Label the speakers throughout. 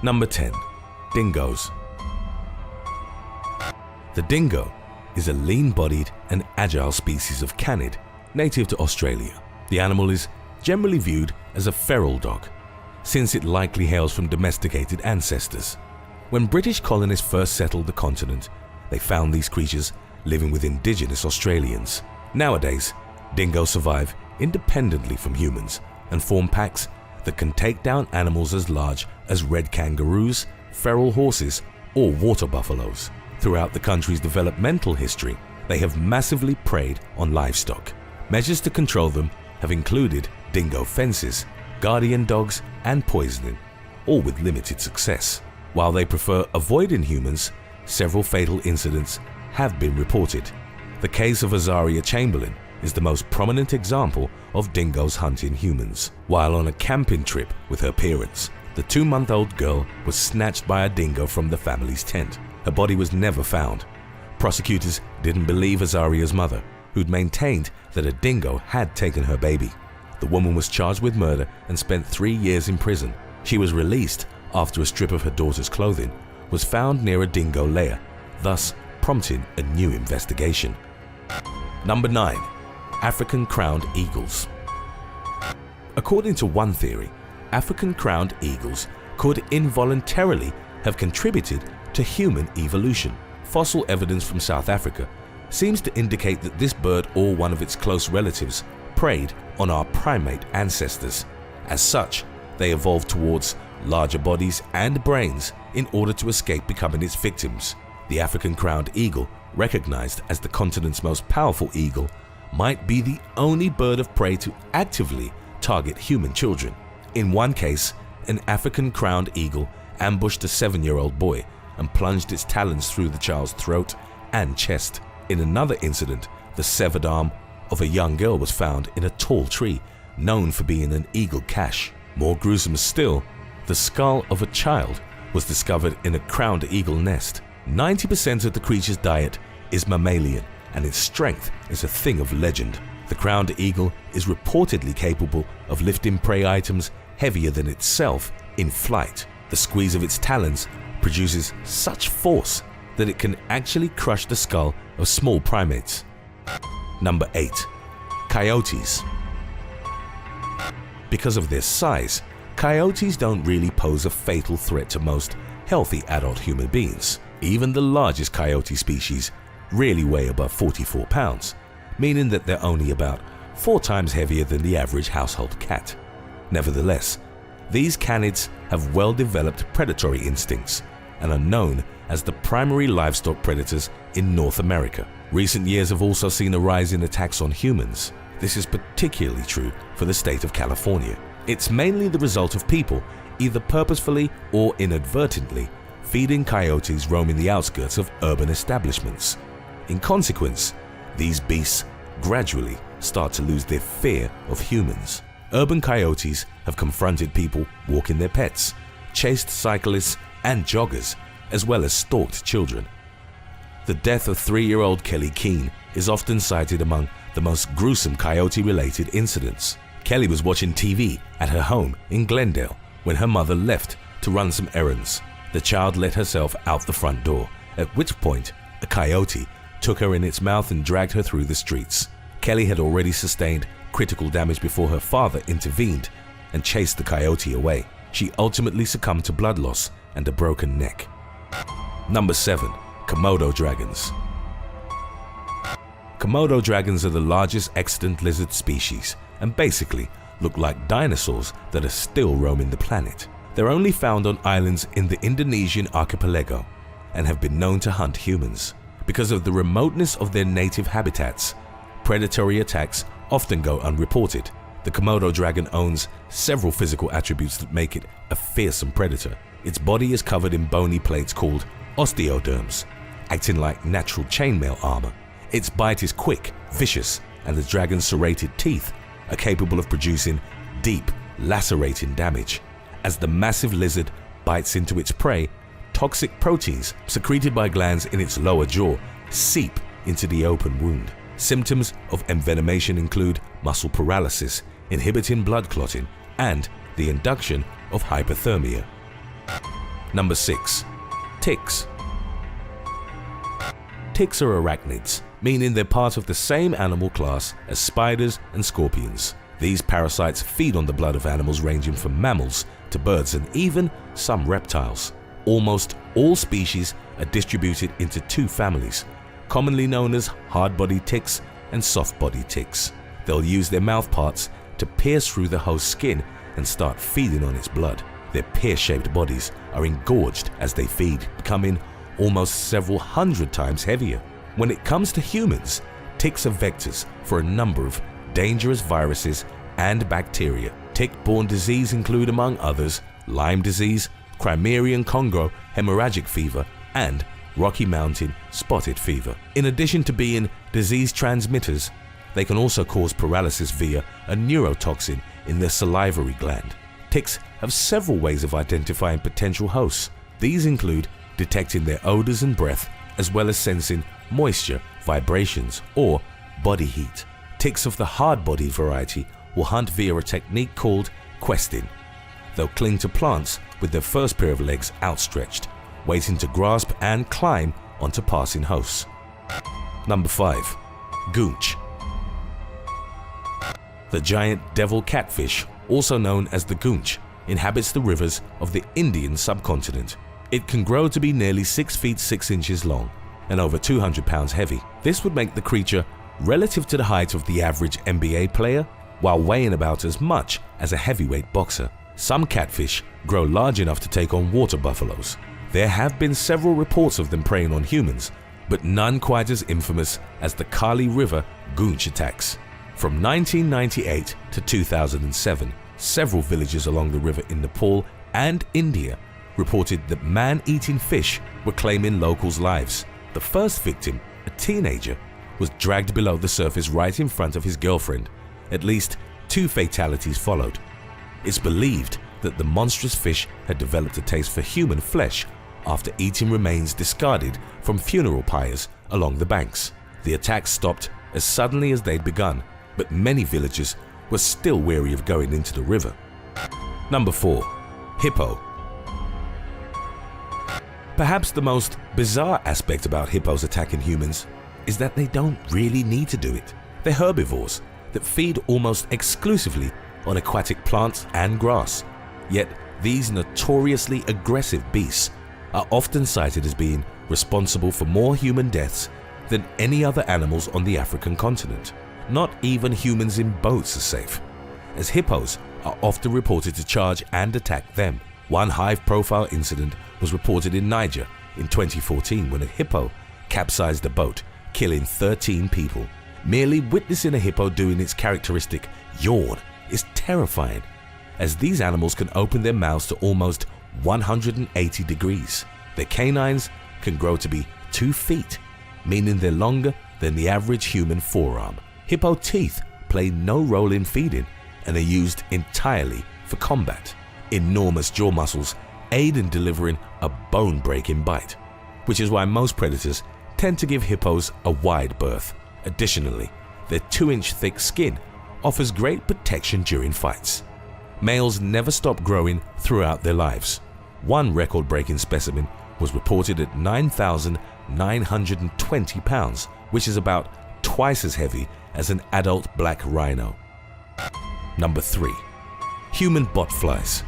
Speaker 1: Number 10. Dingoes. The dingo is a lean-bodied and agile species of canid native to Australia. The animal is generally viewed as a feral dog, since it likely hails from domesticated ancestors. When British colonists first settled the continent, they found these creatures living with indigenous Australians. Nowadays, dingoes survive independently from humans and form packs that can take down animals as large as red kangaroos, feral horses, or water buffaloes. Throughout the country's developmental history, they have massively preyed on livestock. Measures to control them have included dingo fences, guardian dogs, and poisoning, all with limited success. While they prefer avoiding humans, several fatal incidents have been reported. The case of Azaria Chamberlain is the most prominent example of dingoes hunting humans. While on a camping trip with her parents, the 2-month-old girl was snatched by a dingo from the family's tent. Her body was never found. Prosecutors didn't believe Azaria's mother, who'd maintained that a dingo had taken her baby. The woman was charged with murder and spent 3 years in prison. She was released after a strip of her daughter's clothing was found near a dingo lair, thus prompting a new investigation. Number 9. African crowned eagles. According to one theory, African crowned eagles could involuntarily have contributed to human evolution. Fossil evidence from South Africa seems to indicate that this bird or one of its close relatives preyed on our primate ancestors. As such, they evolved towards larger bodies and brains in order to escape becoming its victims. The African crowned eagle, recognized as the continent's most powerful eagle, might be the only bird of prey to actively target human children. In one case, an African crowned eagle ambushed a 7-year-old boy and plunged its talons through the child's throat and chest. In another incident, the severed arm of a young girl was found in a tall tree, known for being an eagle cache. More gruesome still, the skull of a child was discovered in a crowned eagle nest. 90% of the creature's diet is mammalian, and its strength is a thing of legend. The crowned eagle is reportedly capable of lifting prey items heavier than itself in flight. The squeeze of its talons produces such force that it can actually crush the skull of small primates. Number 8. Coyotes. Because of their size, coyotes don't really pose a fatal threat to most healthy adult human beings. Even the largest coyote species rarely weigh above 44 pounds, meaning that they're only about 4 times heavier than the average household cat. Nevertheless, these canids have well-developed predatory instincts and are known as the primary livestock predators in North America. Recent years have also seen a rise in attacks on humans. This is particularly true for the state of California. It's mainly the result of people, either purposefully or inadvertently, feeding coyotes roaming the outskirts of urban establishments. In consequence, these beasts gradually start to lose their fear of humans. Urban coyotes have confronted people walking their pets, chased cyclists and joggers, as well as stalked children. The death of 3-year-old Kelly Keene is often cited among the most gruesome coyote-related incidents. Kelly was watching TV at her home in Glendale when her mother left to run some errands. The child let herself out the front door, at which point a coyote took her in its mouth and dragged her through the streets. Kelly had already sustained critical damage before her father intervened and chased the coyote away. She ultimately succumbed to blood loss and a broken neck. Number 7. Komodo dragons. Komodo dragons are the largest extant lizard species and basically look like dinosaurs that are still roaming the planet. They're only found on islands in the Indonesian archipelago and have been known to hunt humans. Because of the remoteness of their native habitats, predatory attacks often go unreported. The Komodo dragon owns several physical attributes that make it a fearsome predator. Its body is covered in bony plates called osteoderms, acting like natural chainmail armor. Its bite is quick, vicious, and the dragon's serrated teeth are capable of producing deep, lacerating damage. As the massive lizard bites into its prey, toxic proteins secreted by glands in its lower jaw seep into the open wound. Symptoms of envenomation include muscle paralysis, inhibiting blood clotting, and the induction of hypothermia. Number 6. Ticks. Ticks are arachnids, meaning they're part of the same animal class as spiders and scorpions. These parasites feed on the blood of animals ranging from mammals to birds and even some reptiles. Almost all species are distributed into two families, commonly known as hard-bodied ticks and soft-bodied ticks. They'll use their mouth parts to pierce through the host's skin and start feeding on its blood. Their pear-shaped bodies are engorged as they feed, becoming almost several hundred times heavier. When it comes to humans, ticks are vectors for a number of dangerous viruses and bacteria. Tick-borne disease include, among others, Lyme disease, Crimean Congo hemorrhagic fever, and Rocky Mountain spotted fever. In addition to being disease transmitters, they can also cause paralysis via a neurotoxin in their salivary gland. Ticks have several ways of identifying potential hosts. These include detecting their odors and breath, as well as sensing moisture, vibrations, or body heat. Ticks of the hard-bodied variety will hunt via a technique called questing. They'll cling to plants with their first pair of legs outstretched, waiting to grasp and climb onto passing hosts. Number 5. Goonch. The giant devil catfish, also known as the goonch, inhabits the rivers of the Indian subcontinent. It can grow to be nearly 6 feet 6 inches long and over 200 pounds heavy. This would make the creature relative to the height of the average NBA player, while weighing about as much as a heavyweight boxer. Some catfish grow large enough to take on water buffaloes. There have been several reports of them preying on humans, but none quite as infamous as the Kali River goonch attacks. From 1998 to 2007, several villages along the river in Nepal and India reported that man-eating fish were claiming locals' lives. The first victim, a teenager, was dragged below the surface right in front of his girlfriend. At least 2 fatalities followed. It's believed that the monstrous fish had developed a taste for human flesh after eating remains discarded from funeral pyres along the banks. The attack stopped as suddenly as they'd begun, but many villagers were still wary of going into the river. Number 4. Hippo. Perhaps the most bizarre aspect about hippos attacking humans is that they don't really need to do it. They're herbivores that feed almost exclusively on aquatic plants and grass. Yet these notoriously aggressive beasts are often cited as being responsible for more human deaths than any other animals on the African continent. Not even humans in boats are safe, as hippos are often reported to charge and attack them. One high-profile incident was reported in Niger in 2014 when a hippo capsized a boat, killing 13 people. Merely witnessing a hippo doing its characteristic yawn is terrifying, as these animals can open their mouths to almost 180 degrees. Their canines can grow to be 2 feet, meaning they're longer than the average human forearm. Hippo teeth play no role in feeding and are used entirely for combat. Enormous jaw muscles aid in delivering a bone-breaking bite, which is why most predators tend to give hippos a wide berth. Additionally, their 2-inch thick skin offers great protection during fights. Males never stop growing throughout their lives. One record-breaking specimen was reported at 9,920 pounds, which is about twice as heavy as an adult black rhino. Number 3. Human botflies.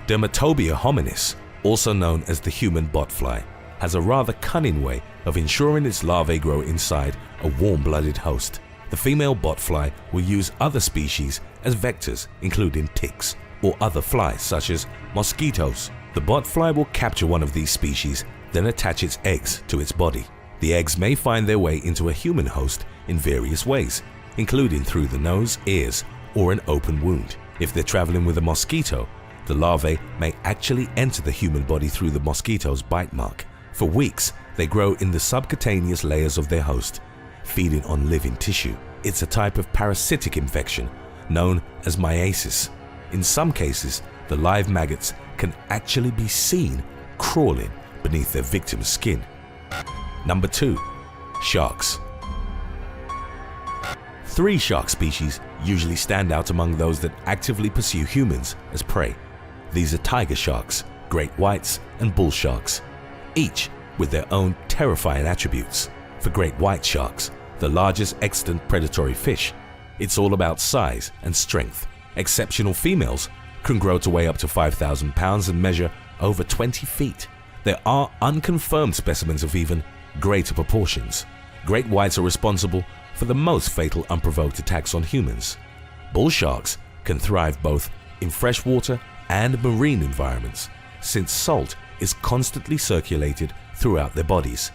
Speaker 1: Dermatobia hominis, also known as the human botfly, has a rather cunning way of ensuring its larvae grow inside a warm-blooded host. The female botfly will use other species as vectors, including ticks or other flies such as mosquitoes. The botfly will capture one of these species, then attach its eggs to its body. The eggs may find their way into a human host in various ways, including through the nose, ears, or an open wound. If they're traveling with a mosquito, the larvae may actually enter the human body through the mosquito's bite mark. For weeks, they grow in the subcutaneous layers of their host, feeding on living tissue. It's a type of parasitic infection known as myiasis. In some cases, the live maggots can actually be seen crawling beneath their victim's skin. Number 2. Sharks. 3 shark species usually stand out among those that actively pursue humans as prey. These are tiger sharks, great whites and bull sharks, each with their own terrifying attributes. For great white sharks, the largest extant predatory fish, it's all about size and strength. Exceptional females can grow to weigh up to 5,000 pounds and measure over 20 feet. There are unconfirmed specimens of even greater proportions. Great whites are responsible for the most fatal unprovoked attacks on humans. Bull sharks can thrive both in freshwater and marine environments, since salt is constantly circulated throughout their bodies.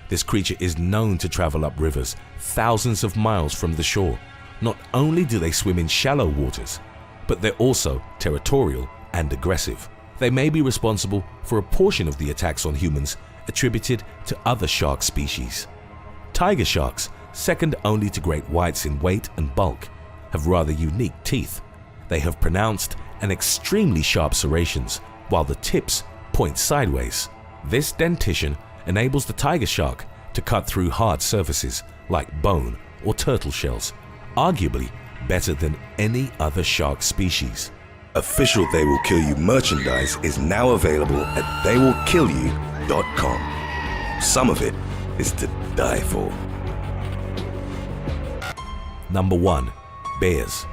Speaker 1: This creature is known to travel up rivers thousands of miles from the shore. Not only do they swim in shallow waters, but they're also territorial and aggressive. They may be responsible for a portion of the attacks on humans attributed to other shark species. Tiger sharks, second only to great whites in weight and bulk, have rather unique teeth. They have pronounced and extremely sharp serrations, while the tips point sideways. This dentition enables the tiger shark to cut through hard surfaces like bone or turtle shells, arguably better than any other shark species.
Speaker 2: Official They Will Kill You merchandise is now available at theywillkillyou.com. Some of it is to die for.
Speaker 1: Number 1. Bears.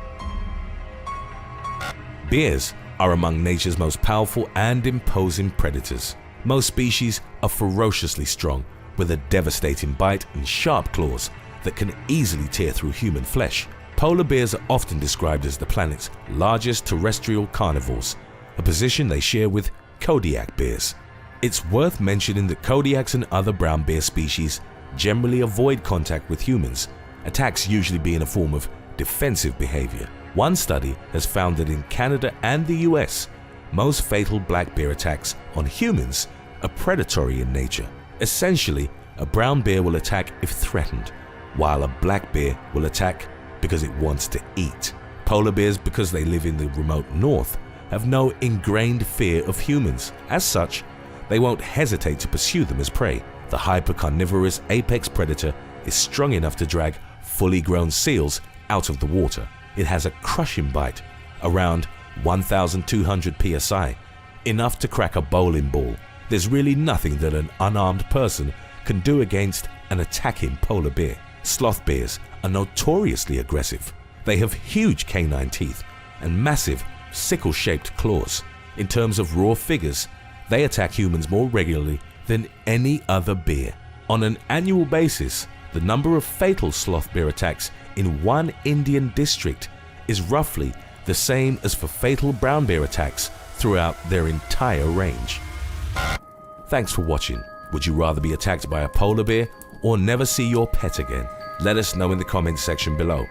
Speaker 1: Bears are among nature's most powerful and imposing predators. Most species are ferociously strong, with a devastating bite and sharp claws that can easily tear through human flesh. Polar bears are often described as the planet's largest terrestrial carnivores, a position they share with Kodiak bears. It's worth mentioning that Kodiaks and other brown bear species generally avoid contact with humans, attacks usually being a form of defensive behavior. One study has found that in Canada and the US, most fatal black bear attacks on humans are predatory in nature. Essentially, a brown bear will attack if threatened, while a black bear will attack because it wants to eat. Polar bears, because they live in the remote north, have no ingrained fear of humans. As such, they won't hesitate to pursue them as prey. The hypercarnivorous apex predator is strong enough to drag fully grown seals out of the water. It has a crushing bite, around 1,200 psi, enough to crack a bowling ball. There's really nothing that an unarmed person can do against an attacking polar bear. Sloth bears are notoriously aggressive. They have huge canine teeth and massive sickle-shaped claws. In terms of raw figures, they attack humans more regularly than any other bear. On an annual basis, the number of fatal sloth bear attacks in one Indian district is roughly the same as for fatal brown bear attacks throughout their entire range. Thanks for watching. Would you rather be attacked by a polar bear or never see your pet again? Let us know in the comments section below.